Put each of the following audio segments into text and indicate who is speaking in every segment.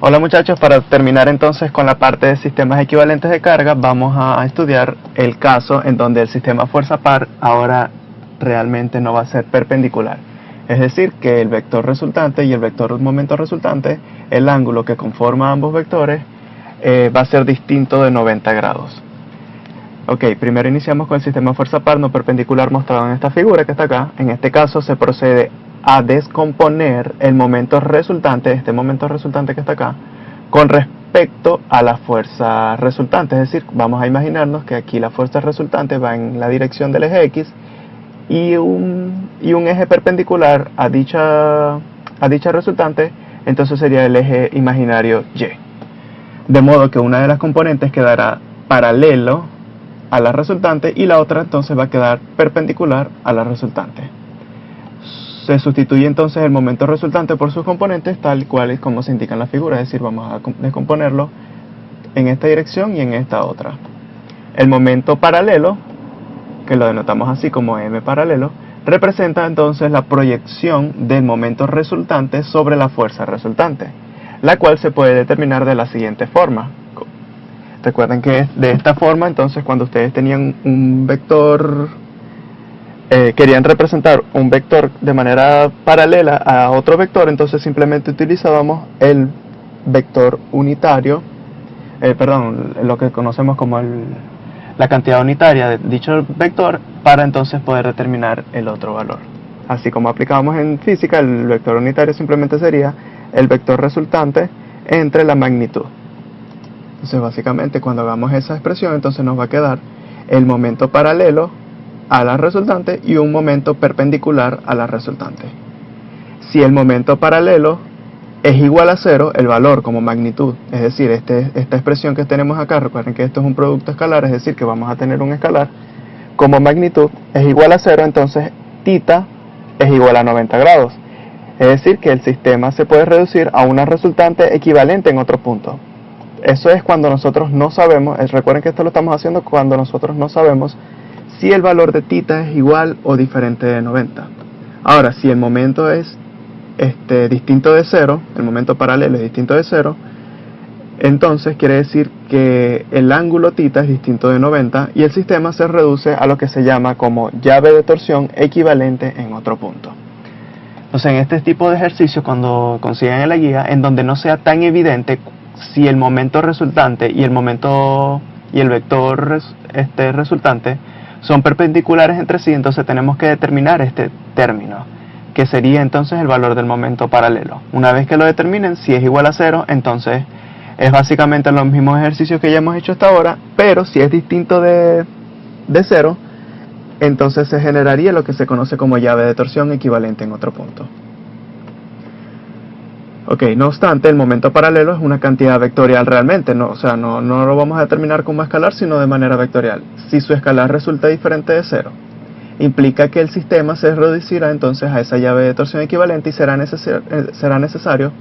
Speaker 1: Hola muchachos, para terminar entonces con la parte de sistemas equivalentes de carga, vamos a estudiar el caso en donde el sistema fuerza par ahora realmente no va a ser perpendicular. Es decir, que el vector resultante y el vector momento resultante, el ángulo que conforma ambos vectores, va a ser distinto de 90 grados. Ok, primero iniciamos con el sistema fuerza par no perpendicular mostrado en esta figura que está acá. En este caso se procede a descomponer el momento resultante, este momento resultante que está acá, con respecto a la fuerza resultante. Es decir, vamos a imaginarnos que aquí la fuerza resultante va en la dirección del eje X y un eje perpendicular a dicha resultante, entonces sería el eje imaginario Y. De modo que una de las componentes quedará paralelo a la resultante y la otra entonces va a quedar perpendicular a la resultante. Se sustituye entonces el momento resultante por sus componentes tal cual es como se indica en la figura, es decir, vamos a descomponerlo en esta dirección y en esta otra. El momento paralelo, que lo denotamos así como M paralelo, representa entonces la proyección del momento resultante sobre la fuerza resultante, la cual se puede determinar de la siguiente forma. Recuerden que de esta forma, entonces, cuando ustedes tenían un vector, querían representar un vector de manera paralela a otro vector, entonces simplemente utilizábamos el vector unitario, lo que conocemos como la cantidad unitaria de dicho vector, para entonces poder determinar el otro valor. Así como aplicábamos en física, el vector unitario simplemente sería el vector resultante entre la magnitud. Entonces básicamente cuando hagamos esa expresión, entonces nos va a quedar el momento paralelo a la resultante y un momento perpendicular a la resultante. Si el momento paralelo es igual a 0, el valor como magnitud, es decir, esta expresión que tenemos acá, recuerden que esto es un producto escalar, es decir, que vamos a tener un escalar, como magnitud es igual a 0, entonces θ es igual a 90 grados. Es decir, que el sistema se puede reducir a una resultante equivalente en otro punto. Eso es cuando nosotros no sabemos, recuerden que esto lo estamos haciendo cuando nosotros no sabemos si el valor de θ es igual o diferente de 90. Ahora, si el momento es distinto de 0, el momento paralelo es distinto de 0, entonces quiere decir que el ángulo θ es distinto de 90 y el sistema se reduce a lo que se llama como llave de torsión equivalente en otro punto. Entonces, en este tipo de ejercicios, cuando consigan en la guía, en donde no sea tan evidente si el momento resultante y el vector resultante son perpendiculares entre sí, entonces tenemos que determinar este término, que sería entonces el valor del momento paralelo. Una vez que lo determinen, si es igual a 0, entonces es básicamente los mismos ejercicios que ya hemos hecho hasta ahora, pero si es distinto de 0, entonces se generaría lo que se conoce como llave de torsión equivalente en otro punto. Ok, no obstante, el momento paralelo es una cantidad vectorial realmente, no lo vamos a determinar como escalar, sino de manera vectorial. Si su escalar resulta diferente de 0, implica que el sistema se reducirá entonces a esa llave de torsión equivalente y será necesario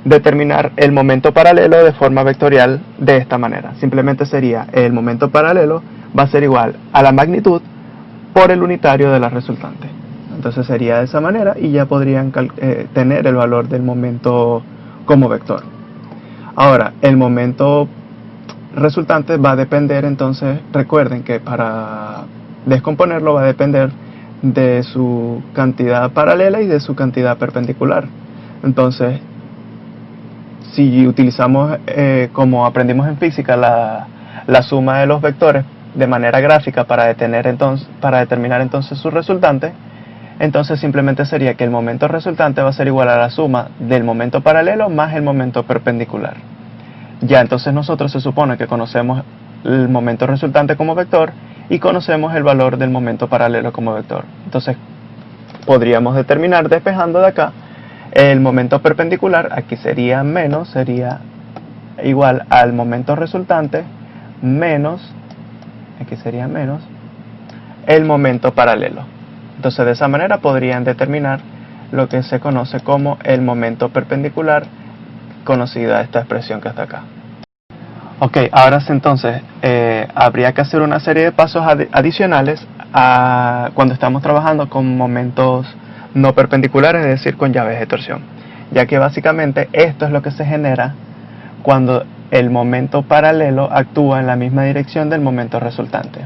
Speaker 1: determinar el momento paralelo de forma vectorial de esta manera. Simplemente sería el momento paralelo va a ser igual a la magnitud por el unitario de la resultante. Entonces sería de esa manera y ya podrían tener el valor del momento como vector. Ahora, el momento resultante va a depender, entonces recuerden que para descomponerlo va a depender de su cantidad paralela y de su cantidad perpendicular. Entonces, si utilizamos, como aprendimos en física, la suma de los vectores de manera gráfica para determinar entonces su resultante, entonces simplemente sería que el momento resultante va a ser igual a la suma del momento paralelo más el momento perpendicular. Ya entonces nosotros se supone que conocemos el momento resultante como vector y conocemos el valor del momento paralelo como vector. Entonces podríamos determinar despejando de acá el momento perpendicular, aquí sería igual al momento resultante menos, aquí sería menos, el momento paralelo. Entonces de esa manera podrían determinar lo que se conoce como el momento perpendicular, conocida esta expresión que está acá. Ok, ahora entonces habría que hacer una serie de pasos adicionales cuando estamos trabajando con momentos no perpendiculares, es decir, con llaves de torsión, ya que básicamente esto es lo que se genera cuando el momento paralelo actúa en la misma dirección del momento resultante.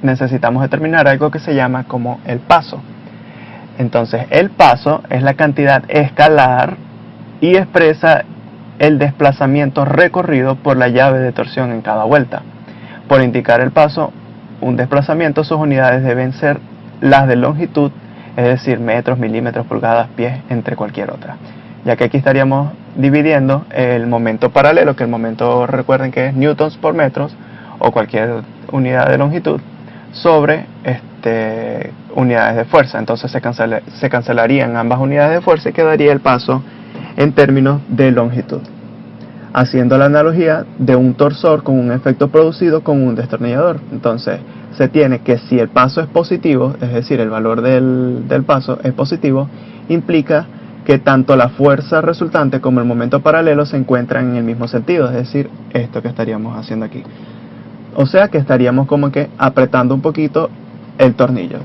Speaker 1: Necesitamos determinar algo que se llama como el paso. Entonces el paso es la cantidad escalar y expresa el desplazamiento recorrido por la llave de torsión en cada vuelta. Por indicar el paso, un desplazamiento, sus unidades deben ser las de longitud, es decir, metros, milímetros, pulgadas, pies, entre cualquier otra. Ya que aquí estaríamos dividiendo el momento paralelo, que el momento, recuerden que es newtons por metros, o cualquier unidad de longitud, sobre unidades de fuerza. Entonces se cancelarían ambas unidades de fuerza y quedaría el paso en términos de longitud, haciendo la analogía de un torsor con un efecto producido con un destornillador. Entonces se tiene que si el paso es positivo, es decir, el valor del paso es positivo, implica que tanto la fuerza resultante como el momento paralelo se encuentran en el mismo sentido, es decir, esto que estaríamos haciendo aquí. O sea que estaríamos como que apretando un poquito el tornillo.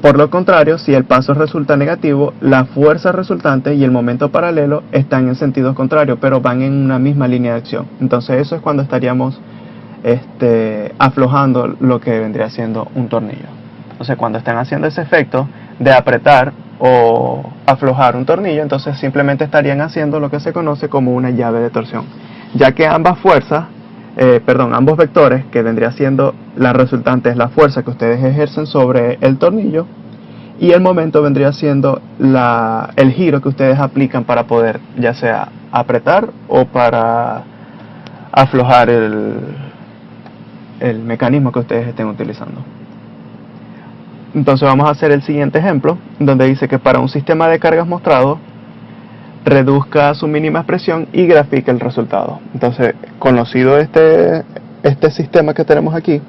Speaker 1: Por lo contrario, si el paso resulta negativo, la fuerza resultante y el momento paralelo están en sentidos contrarios, pero van en una misma línea de acción. Entonces eso es cuando estaríamos aflojando lo que vendría siendo un tornillo. Entonces cuando están haciendo ese efecto de apretar o aflojar un tornillo, entonces simplemente estarían haciendo lo que se conoce como una llave de torsión, ya que ambas fuerzas, ambos vectores, que vendría siendo la resultante es la fuerza que ustedes ejercen sobre el tornillo, y el momento vendría siendo el giro que ustedes aplican para poder ya sea apretar o para aflojar el mecanismo que ustedes estén utilizando. Entonces vamos a hacer el siguiente ejemplo, donde dice que para un sistema de cargas mostrado, reduzca su mínima expresión y grafique el resultado. Entonces, conocido este sistema que tenemos aquí,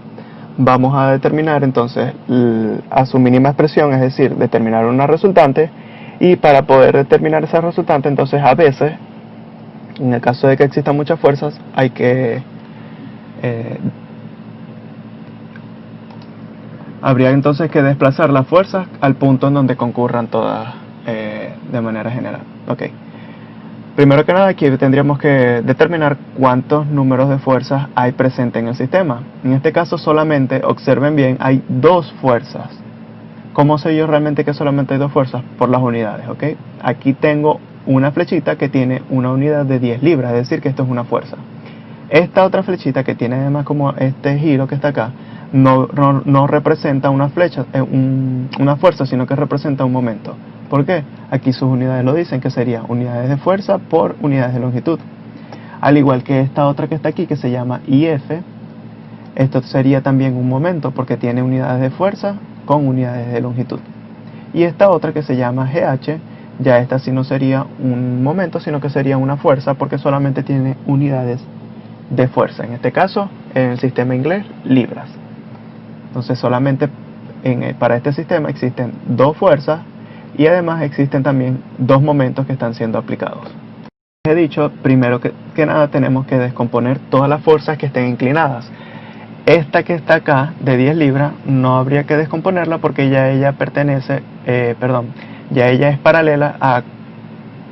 Speaker 1: vamos a determinar entonces a su mínima expresión, es decir, determinar una resultante, y para poder determinar esa resultante, entonces a veces, en el caso de que existan muchas fuerzas, hay que habría entonces que desplazar las fuerzas al punto en donde concurran todas de manera general. Ok. Primero que nada, aquí tendríamos que determinar cuántos números de fuerzas hay presente en el sistema. En este caso solamente, observen bien, hay dos fuerzas. ¿Cómo sé yo realmente que solamente hay dos fuerzas? Por las unidades, ¿ok? Aquí tengo una flechita que tiene una unidad de 10 libras, es decir que esto es una fuerza. Esta otra flechita que tiene además como este giro que está acá, no representa una flecha, una fuerza, sino que representa un momento. ¿Por qué? Aquí sus unidades lo dicen, que sería unidades de fuerza por unidades de longitud. Al igual que esta otra que está aquí, que se llama IF, esto sería también un momento, porque tiene unidades de fuerza con unidades de longitud. Y esta otra que se llama GH, ya esta sí no sería un momento, sino que sería una fuerza, porque solamente tiene unidades de fuerza. En este caso, en el sistema inglés, libras. Entonces solamente para este sistema existen dos fuerzas y además existen también dos momentos que están siendo aplicados. He dicho, primero que nada tenemos que descomponer todas las fuerzas que estén inclinadas. Esta que está acá de 10 libras no habría que descomponerla porque ya ella ya ella es paralela a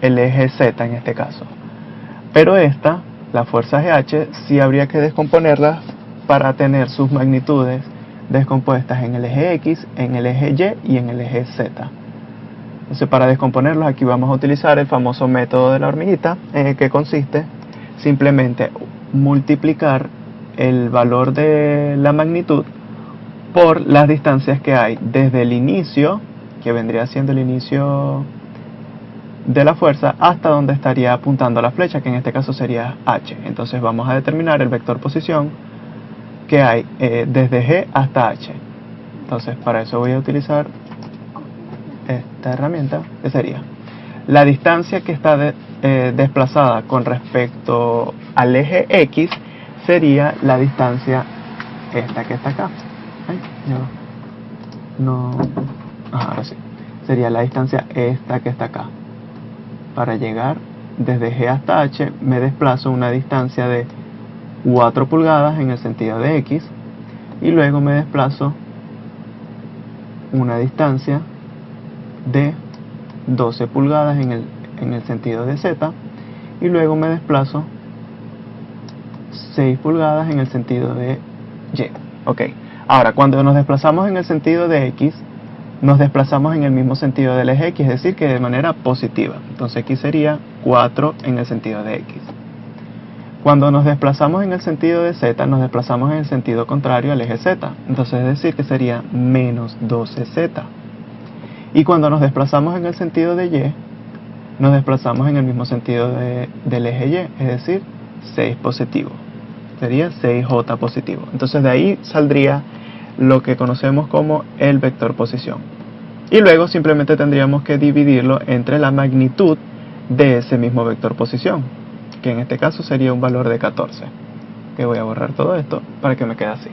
Speaker 1: el eje Z en este caso. Pero esta, la fuerza GH, sí habría que descomponerla para tener sus magnitudes descompuestas en el eje X, en el eje Y y en el eje Z. Entonces para descomponerlos aquí vamos a utilizar el famoso método de la hormiguita, en el que consiste simplemente multiplicar el valor de la magnitud por las distancias que hay desde el inicio, que vendría siendo el inicio de la fuerza, hasta donde estaría apuntando la flecha, que en este caso sería H. Entonces vamos a determinar el vector posición que hay desde G hasta H. Entonces para eso voy a utilizar esta herramienta, que sería la distancia que está desplazada con respecto al eje X, sería la distancia esta que está acá. Ahora sí, sería la distancia esta que está acá. Para llegar desde G hasta H me desplazo una distancia de 4 pulgadas en el sentido de X, y luego me desplazo una distancia de 12 pulgadas en el sentido de Z, y luego me desplazo 6 pulgadas en el sentido de Y. Ok, ahora cuando nos desplazamos en el sentido de X, nos desplazamos en el mismo sentido del eje X, es decir, que de manera positiva. Entonces aquí sería 4 en el sentido de X. Cuando nos desplazamos en el sentido de Z, nos desplazamos en el sentido contrario al eje Z. Entonces es decir, que sería menos 12Z. Y cuando nos desplazamos en el sentido de Y, nos desplazamos en el mismo sentido del eje Y, es decir, 6 positivo. Sería 6J positivo. Entonces de ahí saldría lo que conocemos como el vector posición. Y luego simplemente tendríamos que dividirlo entre la magnitud de ese mismo vector posición, que en este caso sería un valor de 14. Que voy a borrar todo esto para que me quede así.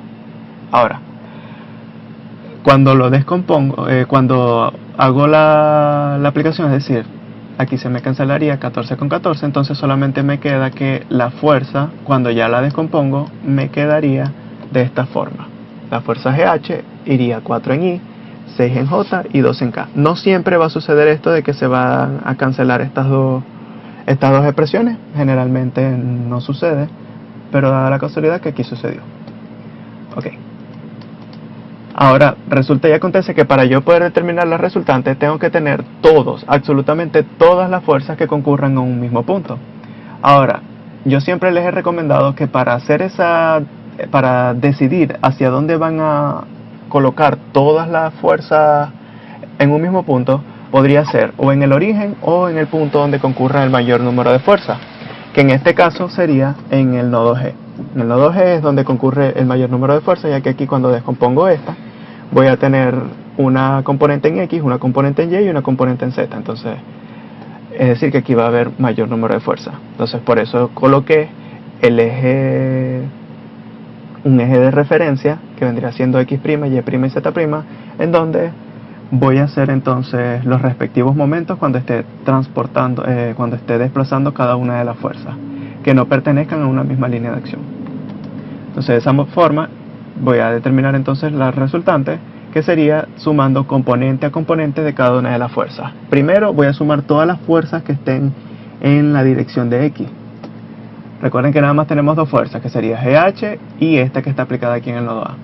Speaker 1: Ahora, cuando lo descompongo, cuando hago la aplicación, es decir, aquí se me cancelaría 14 con 14, entonces solamente me queda que la fuerza, cuando ya la descompongo, me quedaría de esta forma. La fuerza GH iría 4 en I, 6 en J y 2 en K. No siempre va a suceder esto de que se van a cancelar estas dos expresiones. Generalmente no sucede, pero da la casualidad que aquí sucedió. Ok. Ahora, resulta y acontece que para yo poder determinar las resultantes tengo que tener absolutamente todas las fuerzas que concurran en un mismo punto. Ahora, yo siempre les he recomendado que para decidir hacia dónde van a colocar todas las fuerzas en un mismo punto, podría ser o en el origen o en el punto donde concurra el mayor número de fuerzas, que en este caso sería en el nodo G. En el nodo G es donde concurre el mayor número de fuerzas, ya que aquí cuando descompongo esta, voy a tener una componente en X, una componente en Y y una componente en Z. Entonces, es decir que aquí va a haber mayor número de fuerzas. Entonces, por eso coloqué un eje de referencia, que vendría siendo X', Y', y Z', en donde voy a hacer entonces los respectivos momentos cuando esté cuando esté desplazando cada una de las fuerzas, que no pertenezcan a una misma línea de acción. Entonces, de esa forma, voy a determinar entonces la resultante, que sería sumando componente a componente de cada una de las fuerzas. Primero voy a sumar todas las fuerzas que estén en la dirección de X. Recuerden que nada más tenemos dos fuerzas, que sería GH y esta que está aplicada aquí en el nodo A.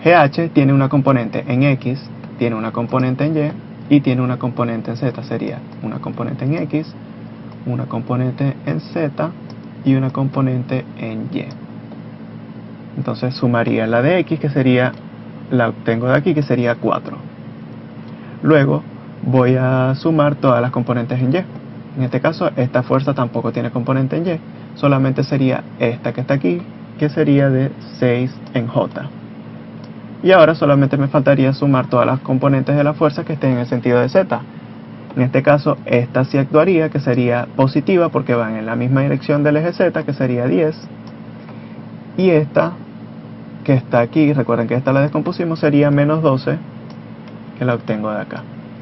Speaker 1: GH tiene una componente en X, tiene una componente en Y y tiene una componente en Z. Sería una componente en X, una componente en Z y una componente en Y. Entonces sumaría la de X, que sería, la obtengo de aquí, que sería 4. Luego voy a sumar todas las componentes en Y. En este caso, esta fuerza tampoco tiene componente en Y, solamente sería esta que está aquí, que sería de 6 en J. Y ahora solamente me faltaría sumar todas las componentes de la fuerza que estén en el sentido de Z. En este caso, esta sí actuaría, que sería positiva porque van en la misma dirección del eje Z, que sería 10. Y esta que está aquí, recuerden que esta la descompusimos, sería menos 12, que la obtengo de acá.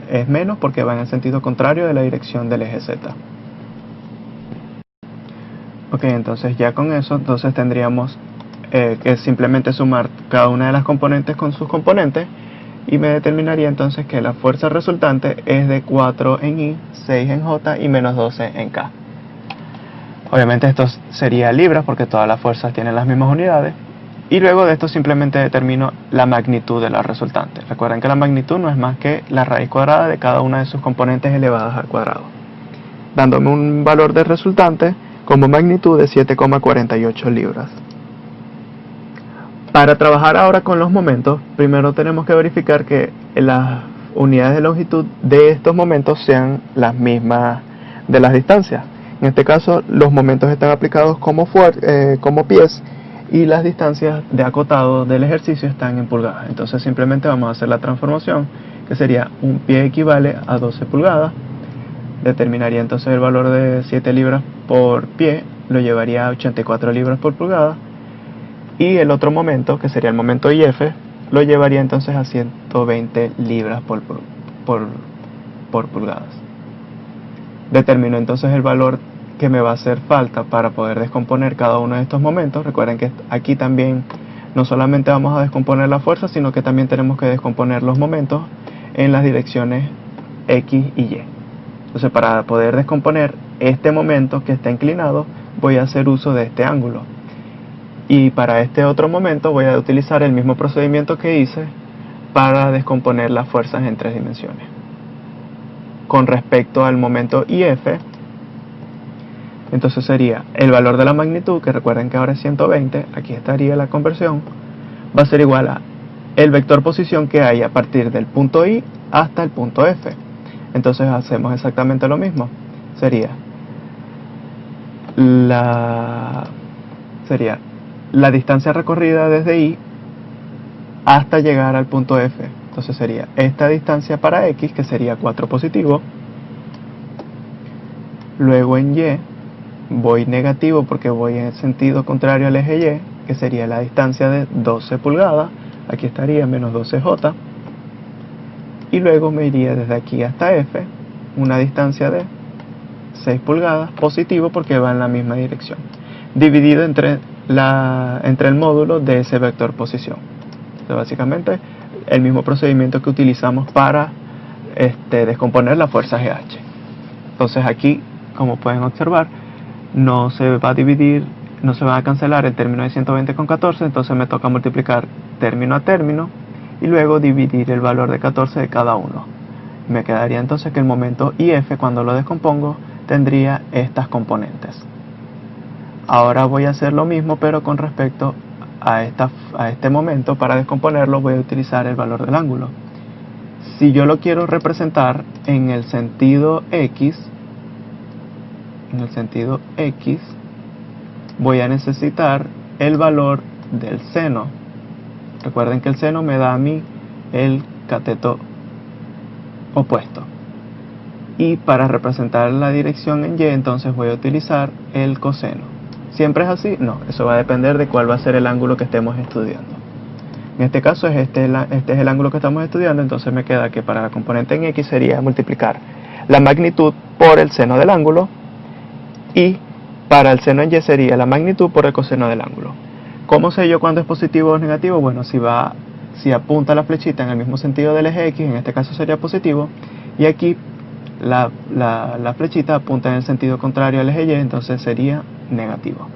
Speaker 1: Es menos porque va en el sentido contrario de la dirección del eje Z. Ok, entonces ya con eso, entonces tendríamos que simplemente sumar cada una de las componentes con sus componentes, y me determinaría entonces que la fuerza resultante es de 4 en I, 6 en J y menos 12 en K. Obviamente esto sería libras porque todas las fuerzas tienen las mismas unidades. Y luego de esto simplemente determino la magnitud de la resultante. Recuerden que la magnitud no es más que la raíz cuadrada de cada una de sus componentes elevadas al cuadrado, dándome un valor de resultante como magnitud de 7,48 libras. Para trabajar ahora con los momentos, primero tenemos que verificar que las unidades de longitud de estos momentos sean las mismas de las distancias. En este caso, los momentos están aplicados como pies, y las distancias de acotado del ejercicio están en pulgadas. Entonces simplemente vamos a hacer la transformación, que sería un pie equivale a 12 pulgadas. Determinaría entonces el valor de 7 libras por pie, lo llevaría a 84 libras por pulgada. Y el otro momento, que sería el momento IF, lo llevaría entonces a 120 libras por pulgadas. Determino entonces el valor que me va a hacer falta para poder descomponer cada uno de estos momentos. Recuerden que aquí también no solamente vamos a descomponer la fuerza, sino que también tenemos que descomponer los momentos en las direcciones X y Y. Entonces, para poder descomponer este momento que está inclinado, voy a hacer uso de este ángulo. Y para este otro momento voy a utilizar el mismo procedimiento que hice para descomponer las fuerzas en 3 dimensiones. Con respecto al momento IF, entonces sería el valor de la magnitud, que recuerden que ahora es 120, aquí estaría la conversión, va a ser igual a el vector posición que hay a partir del punto I hasta el punto F. Entonces hacemos exactamente lo mismo. Sería la distancia recorrida desde I hasta llegar al punto F. Entonces sería esta distancia para X, que sería 4 positivo. Luego en Y voy negativo porque voy en el sentido contrario al eje Y, que sería la distancia de 12 pulgadas. Aquí estaría menos 12J. Y luego me iría desde aquí hasta F, una distancia de 6 pulgadas, positivo porque va en la misma dirección, dividido entre el módulo de ese vector posición. Entonces, básicamente el mismo procedimiento que utilizamos para descomponer la fuerza GH. Entonces aquí, como pueden observar, no se va a dividir, no se va a cancelar el término de 120 con 14, entonces me toca multiplicar término a término y luego dividir el valor de 14 de cada uno. Me quedaría entonces que el momento IF, cuando lo descompongo, tendría estas componentes. Ahora voy a hacer lo mismo, pero con respecto a este momento. Para descomponerlo voy a utilizar el valor del ángulo. Si yo lo quiero representar en el sentido X, voy a necesitar el valor del seno. Recuerden que el seno me da a mí el cateto opuesto. Y para representar la dirección en Y, entonces voy a utilizar el coseno. ¿Siempre es así? No, eso va a depender de cuál va a ser el ángulo que estemos estudiando. En este caso este es el ángulo que estamos estudiando, entonces me queda que para la componente en X sería multiplicar la magnitud por el seno del ángulo, y para el seno en Y sería la magnitud por el coseno del ángulo. ¿Cómo sé yo cuándo es positivo o negativo? Bueno, si apunta la flechita en el mismo sentido del eje X, en este caso sería positivo, y aquí la flechita apunta en el sentido contrario al eje Y, entonces sería negativo.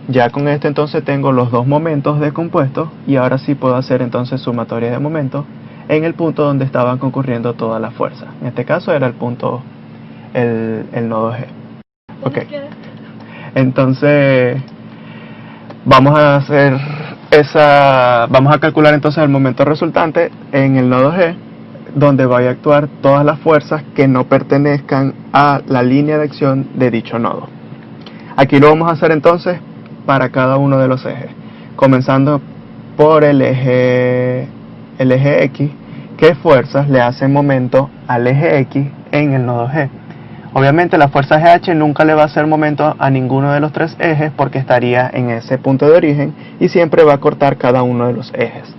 Speaker 1: Ya con esto entonces tengo los dos momentos descompuestos, y ahora sí puedo hacer entonces sumatorias de momentos en el punto donde estaban concurriendo todas las fuerzas. En este caso era el punto, el nodo G. Ok, entonces vamos a calcular entonces el momento resultante en el nodo G, donde vaya a actuar todas las fuerzas que no pertenezcan a la línea de acción de dicho nodo. Aquí lo vamos a hacer entonces para cada uno de los ejes, comenzando por el eje X. ¿Qué fuerzas le hacen momento al eje X en el nodo G? Obviamente la fuerza GH nunca le va a hacer momento a ninguno de los tres ejes, porque estaría en ese punto de origen y siempre va a cortar cada uno de los ejes.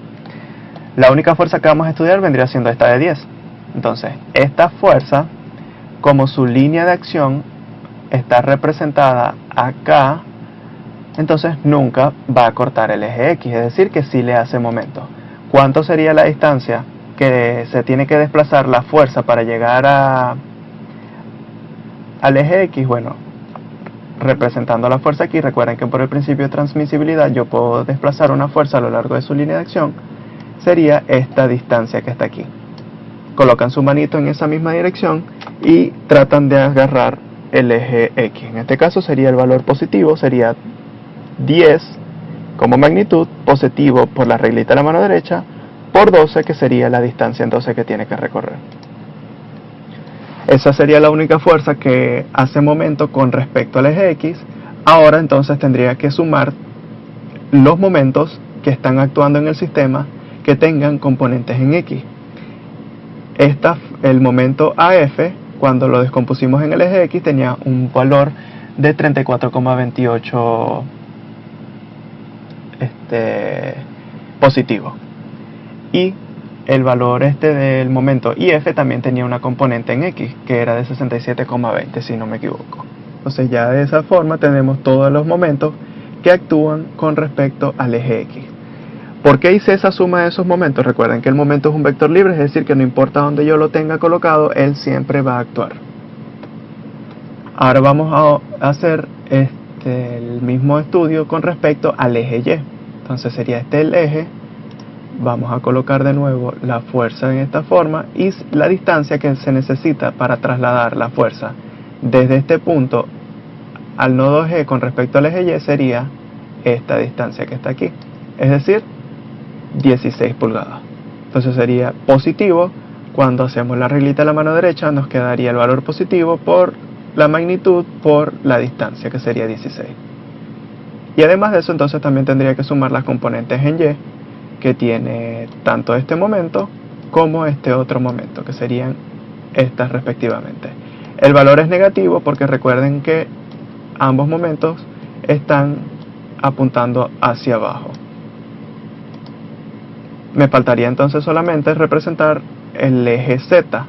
Speaker 1: La única fuerza que vamos a estudiar vendría siendo esta de 10. Entonces, esta fuerza, como su línea de acción está representada acá, entonces nunca va a cortar el eje X, es decir, que sí le hace momento. ¿Cuánto sería la distancia que se tiene que desplazar la fuerza para llegar al eje X? Bueno, representando la fuerza aquí, recuerden que por el principio de transmisibilidad yo puedo desplazar una fuerza a lo largo de su línea de acción. Sería esta distancia que está aquí. Colocan su manito en esa misma dirección y tratan de agarrar el eje X. En este caso sería el valor positivo, sería 10 como magnitud, positivo por la reglita de la mano derecha, por 12, que sería la distancia entonces que tiene que recorrer. Esa sería la única fuerza que hace momento con respecto al eje X. Ahora entonces tendría que sumar los momentos que están actuando en el sistema que tengan componentes en X. El momento AF, cuando lo descompusimos en el eje X, tenía un valor de 34,28 positivo. Y el valor del momento IF también tenía una componente en X, que era de 67,20, si no me equivoco. Entonces ya de esa forma tenemos todos los momentos que actúan con respecto al eje X. ¿Por qué hice esa suma de esos momentos? Recuerden que el momento es un vector libre, es decir, que no importa dónde yo lo tenga colocado, él siempre va a actuar. Ahora vamos a hacer el mismo estudio con respecto al eje Y. Entonces sería este el eje. Vamos a colocar de nuevo la fuerza en esta forma y la distancia que se necesita para trasladar la fuerza desde este punto al nodo G con respecto al eje Y sería esta distancia que está aquí, es decir, 16 pulgadas. Entonces sería positivo. Cuando hacemos la reglita de la mano derecha nos quedaría el valor positivo por la magnitud por la distancia, que sería 16. Y además de eso, entonces también tendría que sumar las componentes en Y, que tiene tanto este momento como este otro momento, que serían estas respectivamente. El valor es negativo porque recuerden que ambos momentos están apuntando hacia abajo. Me faltaría entonces solamente representar el eje Z.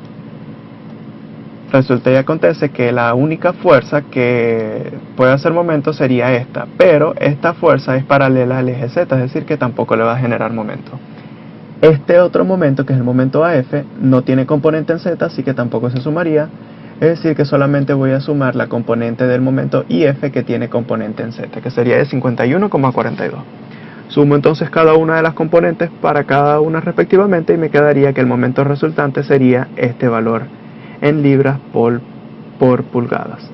Speaker 1: Resulta y acontece que la única fuerza que puede hacer momento sería esta, pero esta fuerza es paralela al eje Z, es decir que tampoco le va a generar momento. Este otro momento, que es el momento AF, no tiene componente en Z, así que tampoco se sumaría, es decir que solamente voy a sumar la componente del momento IF que tiene componente en Z, que sería de 51,42. Sumo entonces cada una de las componentes para cada una respectivamente y me quedaría que el momento resultante sería este valor en libras por pulgadas.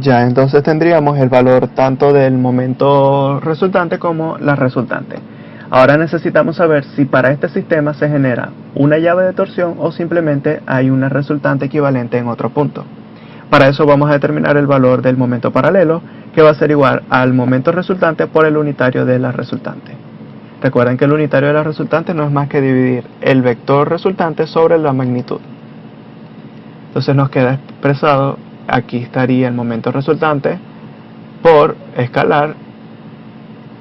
Speaker 1: Ya entonces tendríamos el valor tanto del momento resultante como la resultante. Ahora necesitamos saber si para este sistema se genera una llave de torsión o simplemente hay una resultante equivalente en otro punto. Para eso vamos a determinar el valor del momento paralelo, que va a ser igual al momento resultante por el unitario de la resultante. Recuerden que el unitario de la resultante no es más que dividir el vector resultante sobre la magnitud. Entonces nos queda expresado, aquí estaría el momento resultante por escalar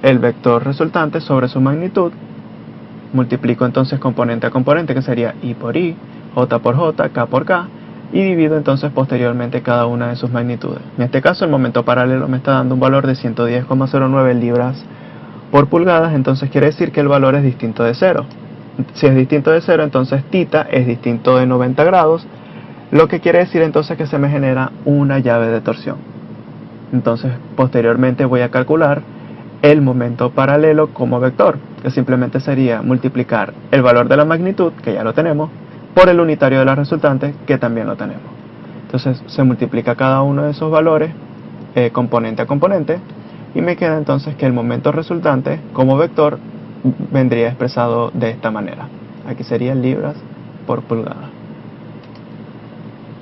Speaker 1: el vector resultante sobre su magnitud. Multiplico entonces componente a componente, que sería I por I, J por J, K por K, y divido entonces posteriormente cada una de sus magnitudes. En este caso el momento paralelo me está dando un valor de 110,09 libras por pulgadas, entonces quiere decir que el valor es distinto de 0. Si es distinto de 0, entonces θ es distinto de 90 grados, lo que quiere decir entonces que se me genera una llave de torsión. Entonces posteriormente voy a calcular el momento paralelo como vector, que simplemente sería multiplicar el valor de la magnitud, que ya lo tenemos, por el unitario de la resultante, que también lo tenemos. Entonces se multiplica cada uno de esos valores componente a componente y me queda entonces que el momento resultante como vector vendría expresado de esta manera. Aquí serían libras por pulgada.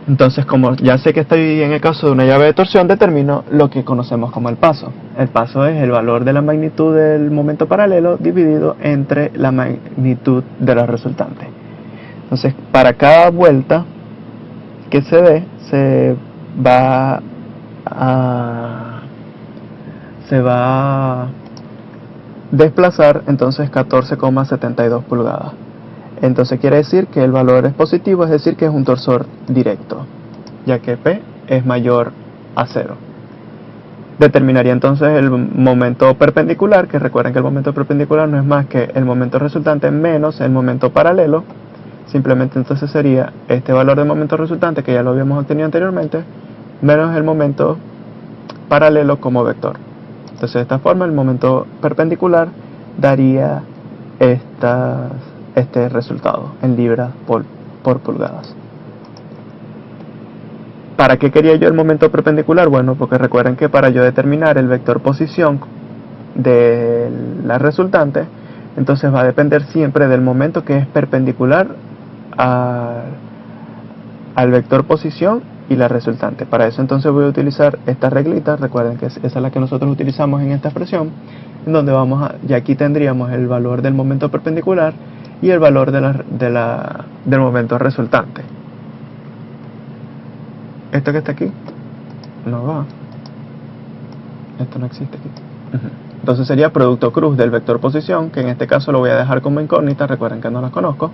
Speaker 1: Entonces, como ya sé que estoy en el caso de una llave de torsión, determino lo que conocemos como el paso. El paso es el valor de la magnitud del momento paralelo dividido entre la magnitud de la resultante. Entonces, para cada vuelta que se dé, se va a desplazar entonces 14,72 pulgadas. Entonces quiere decir que el valor es positivo, es decir que es un torsor directo, ya que P es mayor a 0. Determinaría entonces el momento perpendicular, que recuerden que el momento perpendicular no es más que el momento resultante menos el momento paralelo. Simplemente entonces sería este valor de momento resultante, que ya lo habíamos obtenido anteriormente, menos el momento paralelo como vector. Entonces de esta forma el momento perpendicular daría este resultado en libras por pulgadas. ¿Para qué quería yo el momento perpendicular? Bueno, porque recuerden que para yo determinar el vector posición de la resultante, entonces va a depender siempre del momento que es perpendicular al vector posición y la resultante. Para eso entonces voy a utilizar esta reglita. Recuerden que esa es la que nosotros utilizamos en esta expresión, en donde y aquí tendríamos el valor del momento perpendicular y el valor del momento resultante. Esto que está aquí no va, esto no existe aquí. Entonces sería producto cruz del vector posición, que en este caso lo voy a dejar como incógnita, recuerden que no las conozco,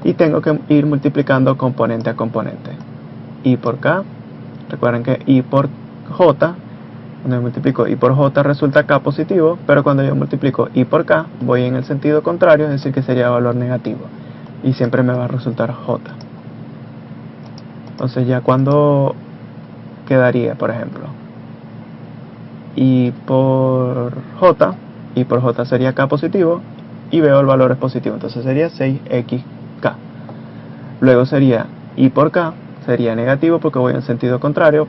Speaker 1: y tengo que ir multiplicando componente a componente. I por K, recuerden que I por J, cuando yo multiplico I por J resulta K positivo, pero cuando yo multiplico I por K voy en el sentido contrario, es decir que sería valor negativo, y siempre me va a resultar J. Entonces ya cuando quedaría, por ejemplo, y por J, y por J sería K positivo, y veo el valor es positivo, entonces sería 6xk. Luego sería I por K, sería negativo porque voy en sentido contrario,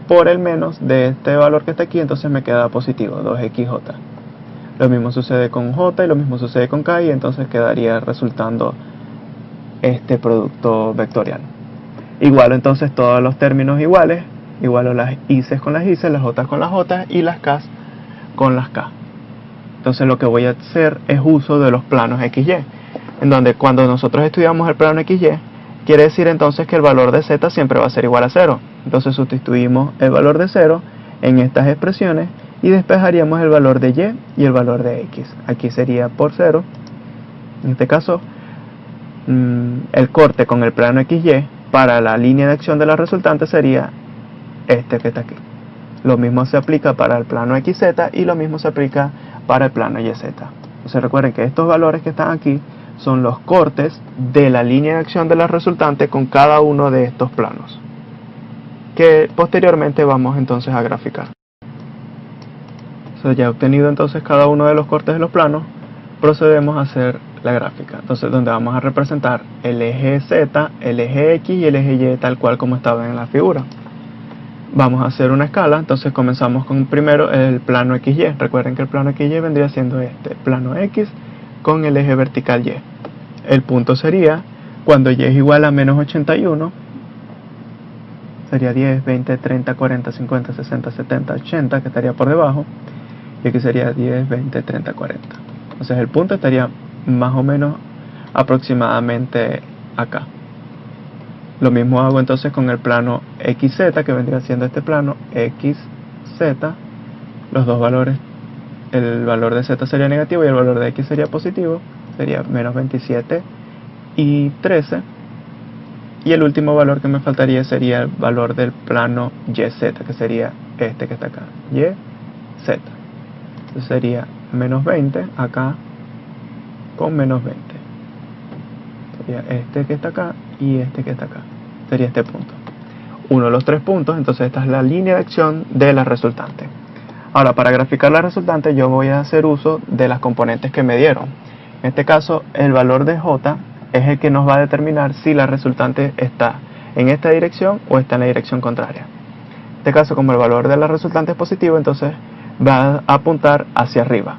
Speaker 1: por el menos de este valor que está aquí, entonces me queda positivo, 2xj. Lo mismo sucede con J y lo mismo sucede con K, y entonces quedaría resultando este producto vectorial. Igualo entonces todos los términos iguales, igualo las I's con las I's, las J's con las J's y las K's con las K. Entonces lo que voy a hacer es uso de los planos XY, en donde cuando nosotros estudiamos el plano XY, quiere decir entonces que el valor de Z siempre va a ser igual a 0. Entonces sustituimos el valor de 0 en estas expresiones y despejaríamos el valor de Y y el valor de X. Aquí sería por 0. En este caso, el corte con el plano XY para la línea de acción de la resultante sería este que está aquí. Lo mismo se aplica para el plano XZ y lo mismo se aplica para el plano YZ. Entonces recuerden que estos valores que están aquí son los cortes de la línea de acción de la resultante con cada uno de estos planos, que posteriormente vamos entonces a graficar. Ya obtenido entonces cada uno de los cortes de los planos, procedemos a hacer la gráfica. Entonces donde vamos a representar el eje Z, el eje X y el eje Y tal cual como estaba en la figura. Vamos a hacer una escala, entonces comenzamos con primero el plano XY. Recuerden que el plano XY vendría siendo este, plano X con el eje vertical Y. El punto sería cuando Y es igual a menos 81, sería 10, 20, 30, 40, 50, 60, 70, 80, que estaría por debajo. Y aquí sería 10, 20, 30, 40. Entonces el punto estaría más o menos aproximadamente acá. Lo mismo hago entonces con el plano XZ, que vendría siendo este plano XZ. Los dos valores, el valor de Z sería negativo y el valor de X sería positivo. Sería menos 27 y 13. Y el último valor que me faltaría sería el valor del plano YZ, que sería este que está acá, YZ. Entonces sería menos 20 acá con menos 20. Sería este que está acá y este que está acá. Sería este punto. Uno de los tres puntos, entonces esta es la línea de acción de la resultante. Ahora, para graficar la resultante yo voy a hacer uso de las componentes que me dieron. En este caso, el valor de J es el que nos va a determinar si la resultante está en esta dirección o está en la dirección contraria. En este caso, como el valor de la resultante es positivo, entonces va a apuntar hacia arriba.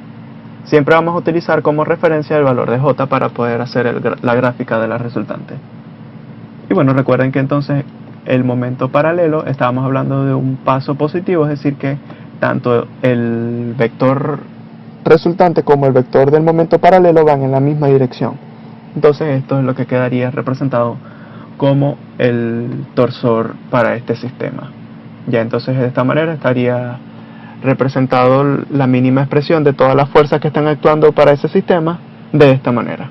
Speaker 1: Siempre vamos a utilizar como referencia el valor de J para poder hacer la gráfica de la resultante. Y bueno, recuerden que entonces el momento paralelo, estábamos hablando de un paso positivo, es decir que tanto el vector resultante como el vector del momento paralelo van en la misma dirección. Entonces esto es lo que quedaría representado como el torsor para este sistema. Ya entonces de esta manera estaría representado la mínima expresión de todas las fuerzas que están actuando para ese sistema de esta manera.